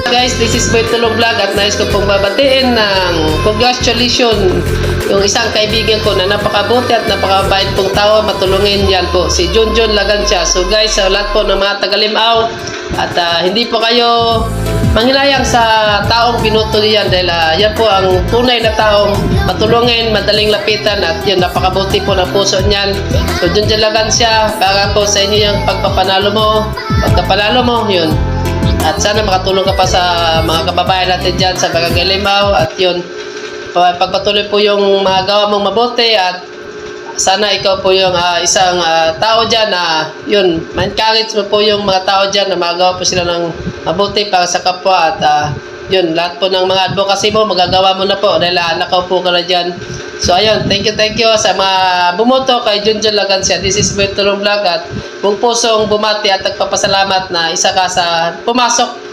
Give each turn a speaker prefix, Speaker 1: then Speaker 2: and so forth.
Speaker 1: Guys, this is Boy Tulong Vlog at nais ko pong babatiin ng congratulations yung isang kaibigan ko na napakabuti at napakabait pong tao, matulungin. Yan po, si Junjun Lagancia. So guys, sa lahat po ng mga taga-Limao at hindi po kayo manghilayang sa taong binuto niyan dahil yan po ang tunay na taong matulungin, madaling lapitan at yun, napakabuti po ng puso niyan. So Junjun Lagancia, para po sa inyo yung pagpapanalo mo, pagkapanalo mo, yun. At sana makatulong ka pa sa mga kababayan natin dyan sa Barangay Limao. At yun, pagpatuloy po yung mga gawa mong mabuti. At sana ikaw po yung isang tao dyan na yun, ma-encourage mo po yung mga tao dyan na magawa po sila ng mabuti para sa kapwa. At yun, lahat po ng mga advocacy mo, magagawa mo na po dahil nakaupo ka na dyan. So ayun, thank you sa mga bumoto kay Junjun Lagancia. This is Boy Tulong Vlog at buong pusong bumati at nagpapasalamat na isa ka sa pumasok